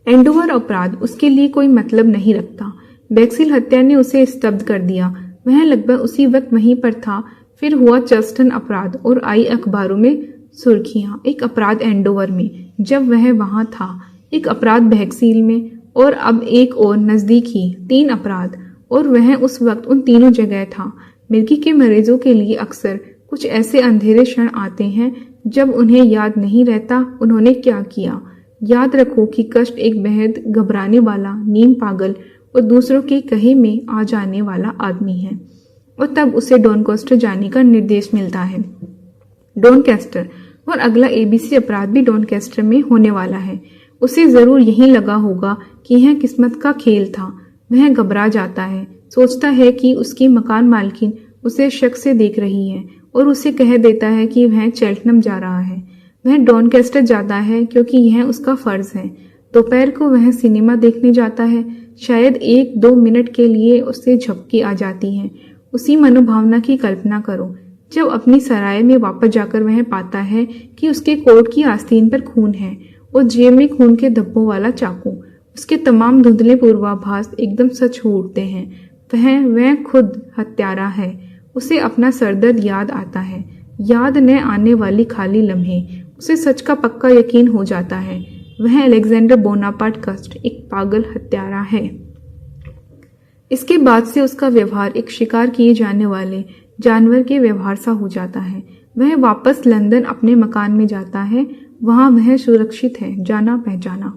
एंडोवर अपराध उसके लिए कोई मतलब नहीं रखता। बेक्सिल हत्या ने उसे स्तब्ध कर दिया। वह लगभग उसी वक्त वहीं पर था। फिर हुआ चर्स्टन अपराध और आई अखबारों में सुर्खियां। एक अपराध एंडोवर में जब वह वहां था, एक अपराध बेक्सिल में और अब एक और नजदीक ही 3 अपराध, और वह उस वक्त उन तीनों जगह था। मिर्गी के मरीजों के लिए अक्सर कुछ ऐसे अंधेरे क्षण आते हैं जब उन्हें याद नहीं रहता उन्होंने क्या किया। याद रखो कि कष्ट एक बेहद घबराने वाला, नीम पागल और दूसरों के कहे में आ जाने वाला आदमी है, और तब उसे डॉनकेस्टर जाने का निर्देश मिलता है। डॉनकेस्टर और अगला एबीसी अपराध भी डॉनकेस्टर में होने वाला है। उसे जरूर यही लगा होगा कि यह किस्मत का खेल था। वह घबरा जाता है, सोचता है कि उसकी मकान मालकिन उसे शक से देख रही है और उसे कह देता है कि वह चेल्टनम जा रहा है। वह डॉनकेस्टर जाता है क्योंकि यह उसका फर्ज है। दोपहर को वह सिनेमा देखने जाता है। शायद 1-2 मिनट के लिए उसे झपकी आ जाती है। उसी मनोभावना की कल्पना करो जब अपनी सराय में वापस जाकर वह पाता है कि उसके कोट की आस्तीन पर खून है और जेब में खून के धब्बों वाला चाकू। उसके तमाम धुंधले पूर्वाभास एकदम सच हो उठते हैं। वह खुद हत्यारा है। उसे अपना सरदर्द याद आता है, याद न आने वाली खाली लम्हे। उसे सच का पक्का यकीन हो जाता है। वह अलेक्जेंडर बोनापार्ट कस्ट एक पागल हत्यारा है। इसके बाद से उसका व्यवहार एक शिकार किए जाने वाले जानवर के व्यवहार सा हो जाता है। वह वापस लंदन अपने मकान में जाता है। वहां वह सुरक्षित है, जाना पहचाना।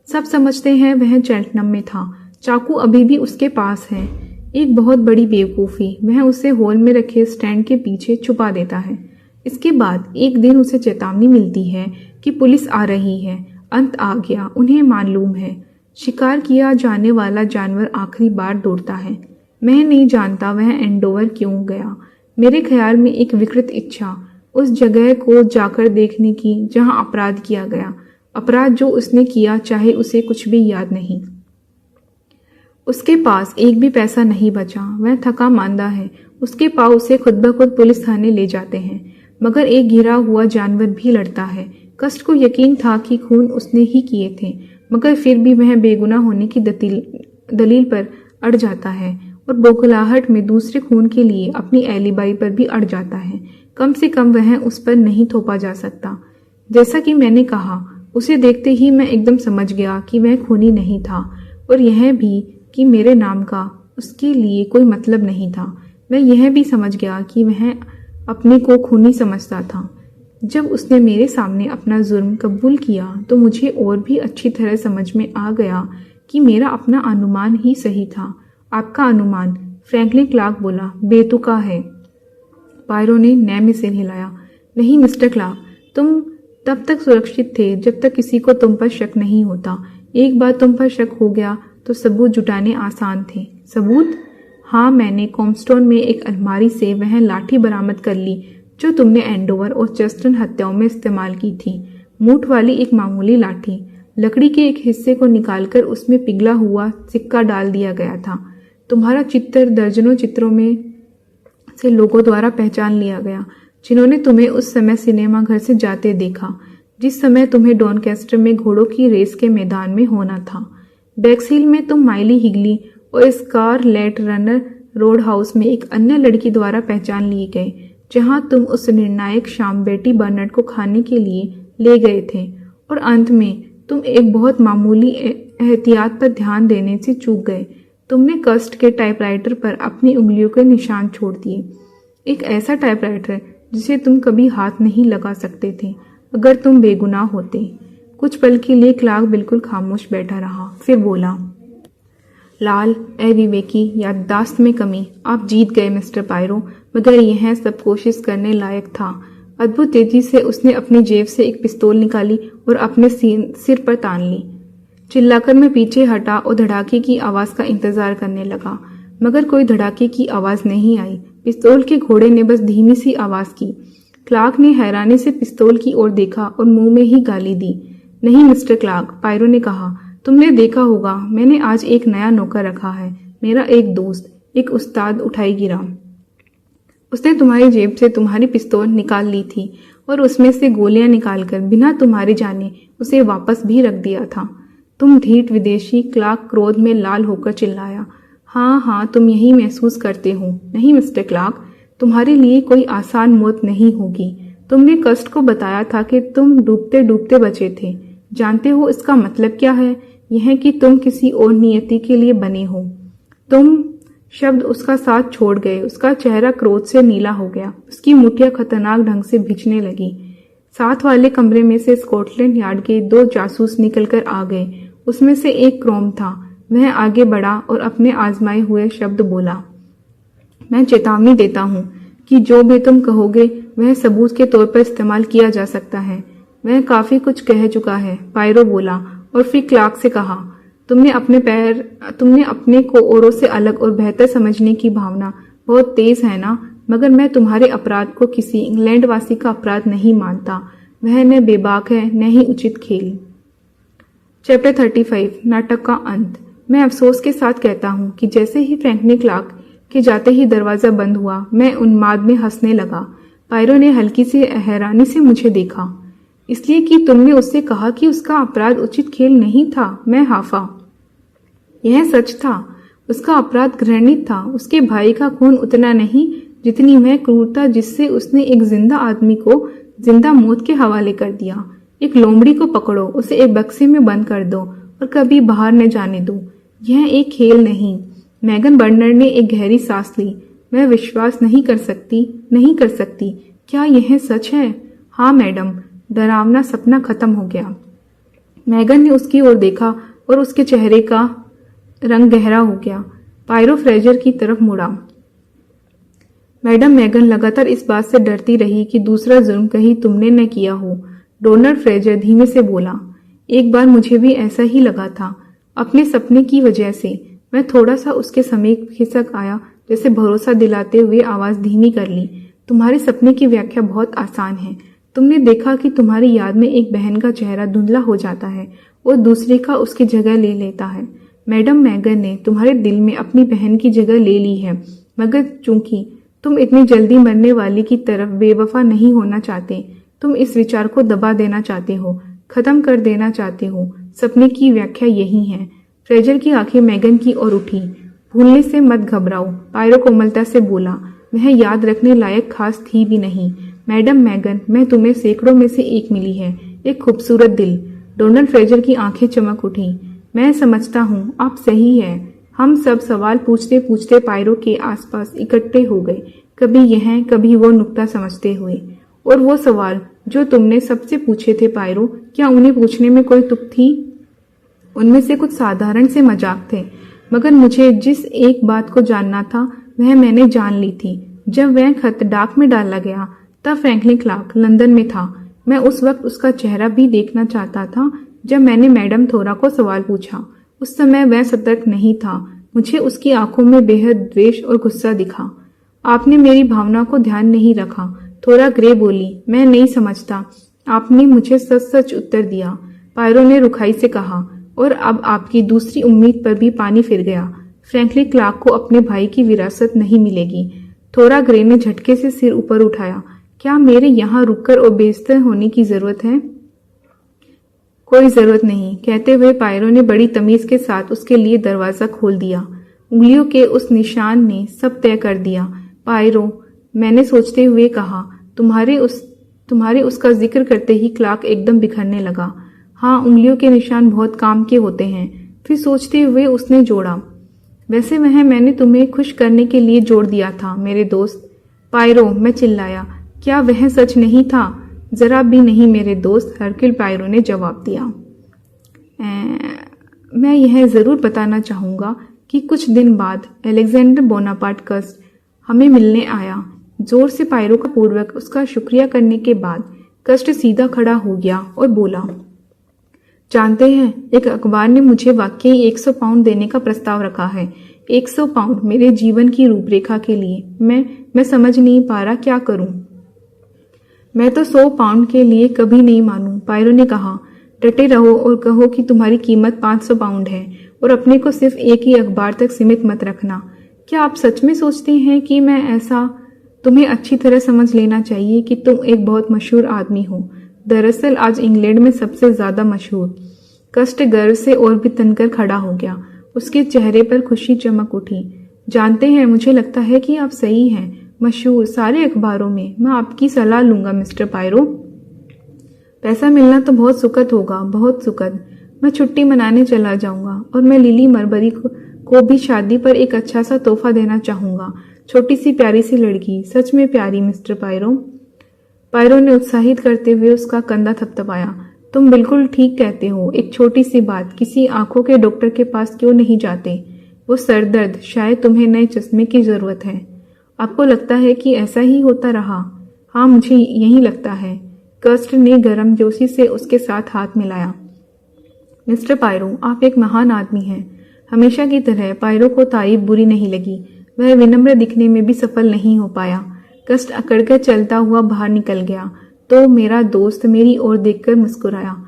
सब समझते हैं वह चेल्टनम में था। चाकू अभी भी उसके पास है। एक बहुत बड़ी बेवकूफ़ी, वह उसे हॉल में रखे स्टैंड के पीछे छुपा देता है। इसके बाद एक दिन उसे चेतावनी मिलती है कि पुलिस आ रही है। अंत आ गया। उन्हें मालूम है शिकार किया जाने वाला जानवर आखिरी बार दौड़ता है। मैं नहीं जानता वह एंडोवर क्यों गया। मेरे ख्याल में एक विकृत इच्छा, उस जगह को जाकर देखने की जहां अपराध किया गया, अपराध जो उसने किया, चाहे उसे कुछ भी याद नहीं। उसके पास एक भी पैसा नहीं बचा। वह थका मांदा है। उसके पाँव उसे खुद ब खुद पुलिस थाने ले जाते हैं, मगर एक गिरा हुआ जानवर भी लड़ता है। कष्ट को यकीन था कि खून उसने ही किए थे, मगर फिर भी वह बेगुनाह होने की दलील पर अड़ जाता है और बौखलाहट में दूसरे खून के लिए अपनी एलिबाई पर भी अड़ जाता है। कम से कम वह उस पर नहीं थोपा जा सकता। जैसा कि मैंने कहा, उसे देखते ही मैं एकदम समझ गया कि वह खूनी नहीं था, और यह भी कि मेरे नाम का उसके लिए कोई मतलब नहीं था। मैं यह भी समझ गया कि वह अपने को खूनी समझता था। जब उसने मेरे सामने अपना जुर्म कबूल किया तो मुझे और भी अच्छी तरह समझ में आ गया कि मेरा अपना अनुमान ही सही था। आपका अनुमान, फ्रैंकलिन क्लार्क बोला, बेतुका है। पायरो ने नय में सिर हिलाया। नहीं मिस्टर क्लार्क, तुम तब तक सुरक्षित थे जब तक किसी को तुम पर शक नहीं होता। एक बार तुम पर शक हो गया तो सबूत जुटाने आसान थे। सबूत? हाँ, मैंने कॉम्स्टोन में एक अलमारी से वह लाठी बरामद कर ली जो तुमने एंडोवर और चेस्टन हत्याओं में इस्तेमाल की थी। मूठ वाली एक मामूली लाठी। लकड़ी के एक हिस्से को निकालकर उसमें पिघला हुआ सिक्का डाल दिया गया था। तुम्हारा चित्र दर्जनों चित्रों में से लोगों द्वारा पहचान लिया गया जिन्होंने तुम्हें उस समय सिनेमा घर से जाते देखा जिस समय तुम्हें डॉनकेस्टर में घोड़ों की रेस के मैदान में होना था। बैक्सहिल में तुम माइली हिगली और स्कारलेट रनर रोड हाउस में एक अन्य लड़की द्वारा पहचान लिए गए जहां तुम उस निर्णायक शाम बेटी बर्नर्ड को खाने के लिए ले गए थे। और अंत में तुम एक बहुत मामूली एहतियात पर ध्यान देने से चूक गए। तुमने कस्ट के टाइपराइटर पर अपनी उंगलियों के निशान छोड़ दिए। एक ऐसा टाइपराइटर जिसे तुम कभी हाथ नहीं लगा सकते थे अगर तुम बेगुनाह होते। कुछ पल के लिए क्लार्क बिल्कुल खामोश बैठा रहा, फिर बोला, लाल, अविवेकी याददाश्त में कमी। आप जीत गए मिस्टर पायरो, मगर यह सब कोशिश करने लायक था। अद्भुत तेजी से उसने अपनी जेब से एक पिस्तौल निकाली और अपने सिर पर तान ली। चिल्लाकर मैं पीछे हटा और धड़ाके की आवाज का इंतजार करने लगा, मगर कोई धड़ाके की आवाज नहीं आई। पिस्तौल के घोड़े ने बस धीमी सी आवाज की। क्लार्क ने हैरानी से पिस्तौल की ओर देखा और मुंह में ही गाली दी। नहीं मिस्टर क्लार्क, पायरो ने कहा, तुमने देखा होगा मैंने आज एक नया नौकर रखा है। मेरा एक दोस्त, एक उस्ताद उठाई गिरा। उसने तुम्हारी जेब से तुम्हारी पिस्तौल निकाल ली थी और उसमें से गोलियां निकालकर बिना तुम्हारे जाने उसे वापस भी रख दिया था। तुम ढीठ विदेशी, क्लार्क क्रोध में लाल होकर चिल्लाया। हाँ हाँ, तुम यही महसूस करते हो। नहीं मिस्टर क्लार्क, तुम्हारे लिए कोई आसान मौत नहीं होगी। तुमने कस्ट को बताया था कि तुम डूबते डूबते बचे थे। जानते हो इसका मतलब क्या है? यह कि तुम किसी और नियति के लिए बने हो। तुम शब्द उसका साथ छोड़ गए। उसका चेहरा क्रोध से नीला हो गया। उसकी मुठ्ठियां खतरनाक ढंग से भिजने लगी। साथ वाले कमरे में से स्कॉटलैंड यार्ड के 2 जासूस निकलकर आ गए। उसमें से एक क्रोम था। वह आगे बढ़ा और अपने आजमाए हुए शब्द बोला, मैं चेतावनी देता हूं कि जो भी तुम कहोगे वह सबूत के तौर पर इस्तेमाल किया जा सकता है। वह काफी कुछ कह चुका है, पायरो बोला और फिर क्लार्क से कहा, तुमने अपने को औरों से अलग और बेहतर समझने की भावना बहुत तेज है ना, मगर मैं तुम्हारे अपराध को किसी इंग्लैंड वासी का अपराध नहीं मानता। वह न बेबाक है न ही उचित खेल। चैप्टर 35 नाटक का अंत। मैं अफसोस के साथ कहता हूँ कि जैसे ही फ्रैंकलिन क्लार्क के जाते ही दरवाजा बंद हुआ, मैं उन्माद में हंसने लगा। पायरो ने हल्की सी हैरानी से मुझे देखा। इसलिए कि तुमने उससे कहा कि उसका अपराध उचित खेल नहीं था। मैं हाफा। यह सच था। उसका अपराध घृणित था। उसके भाई का खून उतना नहीं जितनी वह क्रूरता जिससे उसने एक जिंदा आदमी को जिंदा मौत के हवाले कर दिया। एक लोमड़ी को पकड़ो, उसे एक बक्से में बंद कर दो और कभी बाहर न जाने दो। यह एक खेल नहीं। मैगन बर्नर्ड ने एक गहरी सांस ली। मैं विश्वास नहीं कर सकती। क्या यह सच है? हाँ मैडम। डरावना सपना खत्म हो गया। मैगन ने उसकी ओर देखा और उसके चेहरे का रंग गहरा हो गया। पायरो फ्रेजर की तरफ मुड़ा। मैडम, मैगन लगातार इस बात से डरती रही कि दूसरा जुर्म कहीं तुमने न किया हो। डोनाल्ड फ्रेजर धीमे से बोला, एक बार मुझे भी ऐसा ही लगा था। अपने सपने की वजह से मैं थोड़ा सा उसके समीप खिसक आया। जैसे भरोसा दिलाते हुए आवाज धीमी कर ली, तुम्हारे सपने की व्याख्या बहुत आसान है। तुमने देखा कि तुम्हारी याद में एक बहन का चेहरा धुंधला हो जाता है और दूसरे का उसकी जगह ले लेता है। मैडम, मैगन ने तुम्हारे दिल में अपनी बहन की जगह ले ली है, मगर चूंकि तुम इतनी जल्दी मरने वाली की तरफ बेवफा नहीं होना चाहते, तुम इस विचार को दबा देना चाहते हो, खत्म कर देना चाहते हो। सपने की व्याख्या यही है। फ्रेजर की आंखें मैगन की ओर उठी। भूलने से मत घबराओ, पायरो कोमलता से बोला। वह याद रखने लायक खास थी भी नहीं। मैडम मैगन, मैं तुम्हें सैकड़ों में से एक मिली है, एक खूबसूरत दिल। डोनाल्ड फ्रेजर की आंखें चमक उठी। मैं समझता हूँ आप सही है। हम सब सवाल पूछते पूछते पायरो के आसपास इकट्ठे हो गए, कभी यह कभी वो नुक्ता समझते हुए। और वो सवाल जो तुमने सबसे पूछे थे पायरो, क्या उन्हें पूछने में कोई तुक थी? उनमें से कुछ साधारण से मजाक थे, मगर मुझे जिस एक बात को जानना था वह मैंने जान ली थी। जब वह खत डाक में डाला गया तब फ्रैंकलिन क्लार्क लंदन में था। मैं उस वक्त उसका चेहरा भी देखना चाहता था जब मैंने मैडम थोरा को सवाल पूछा। उस समय वह सतर्क नहीं था। मुझे उसकी आंखों में बेहद द्वेष और गुस्सा दिखा। आपने मेरी भावना को ध्यान नहीं रखा, थोरा ग्रे बोली। मैं नहीं समझता। आपने मुझे सच सच उत्तर दिया, पायरो ने रुखाई से कहा। और अब आपकी दूसरी उम्मीद पर भी पानी फिर गया। फ्रैंकलिन क्लार्क को अपने भाई की विरासत नहीं मिलेगी। थोरा ग्रे ने झटके से सिर ऊपर उठाया। क्या मेरे यहाँ रुककर और बेइज्जत होने की जरूरत है? कोई जरूरत नहीं, कहते हुए पायरो ने बड़ी तमीज के साथ उसके लिए दरवाजा खोल दिया। उंगलियों के उस निशान ने सब तय कर दिया। पायरो, मैंने सोचते हुए कहा। तुम्हारे उसका जिक्र करते ही क्लार्क एकदम बिखरने लगा। हाँ, उंगलियों के निशान बहुत काम के होते हैं। फिर सोचते हुए उसने जोड़ा, वैसे वह मैंने तुम्हें खुश करने के लिए जोड़ दिया था मेरे दोस्त। पायरो, मैं चिल्लाया, क्या वह सच नहीं था? जरा भी नहीं मेरे दोस्त, हरक्यूल पायरो ने जवाब दिया। मैं यह जरूर बताना चाहूंगा कि कुछ दिन बाद अलेक्जेंडर बोनापार्ट कस्ट हमें मिलने आया। जोर से पायरो का पूर्वक उसका शुक्रिया करने के बाद कस्ट सीधा खड़ा हो गया और बोला, जानते हैं, एक अखबार ने मुझे वाकई 100 पाउंड देने का प्रस्ताव रखा है। 100 पाउंड मेरे जीवन की रूपरेखा के लिए। मैं समझ नहीं पा रहा क्या करूं। मैं तो 100 पाउंड के लिए कभी नहीं मानूं, पायरो ने कहा। डटे रहो और कहो कि तुम्हारी कीमत 500 पाउंड है और अपने को सिर्फ एक ही अखबार तक सीमित मत रखना। क्या आप सच में सोचते हैं कि मैं ऐसा? तुम्हें अच्छी तरह समझ लेना चाहिए कि तुम एक बहुत मशहूर आदमी हो, दरअसल आज इंग्लैंड में सबसे ज्यादा मशहूर। कस्ट गर्व से और भी तनकर खड़ा हो गया। उसके चेहरे पर खुशी चमक उठी। जानते हैं, मुझे लगता है कि आप सही हैं, मशहूर सारे अखबारों में। मैं आपकी सलाह लूंगा मिस्टर पायरो। पैसा मिलना तो बहुत सुखद होगा, बहुत सुखद। मैं छुट्टी मनाने चला जाऊंगा और मैं लिली मरबरी को भी शादी पर एक अच्छा सा तोहफा देना चाहूंगा। छोटी सी प्यारी सी लड़की, सच में प्यारी मिस्टर पायरो। पायरो ने उत्साहित करते हुए उसका कंधा थपथपाया। तुम बिल्कुल ठीक कहते हो। एक छोटी सी बात, किसी आंखों के डॉक्टर के पास क्यों नहीं जाते? वो सरदर्द, शायद तुम्हें नए चश्मे की जरूरत है। आपको लगता है कि ऐसा ही होता रहा? हाँ, मुझे यही लगता है। कस्ट ने गर्मजोशी से उसके साथ हाथ मिलाया। मिस्टर पायरो, आप एक महान आदमी हैं। हमेशा की तरह पायरो को तारीफ बुरी नहीं लगी। वह विनम्र दिखने में भी सफल नहीं हो पाया। कस्ट अकड़कर चलता हुआ बाहर निकल गया तो मेरा दोस्त मेरी ओर देखकर मुस्कुराया।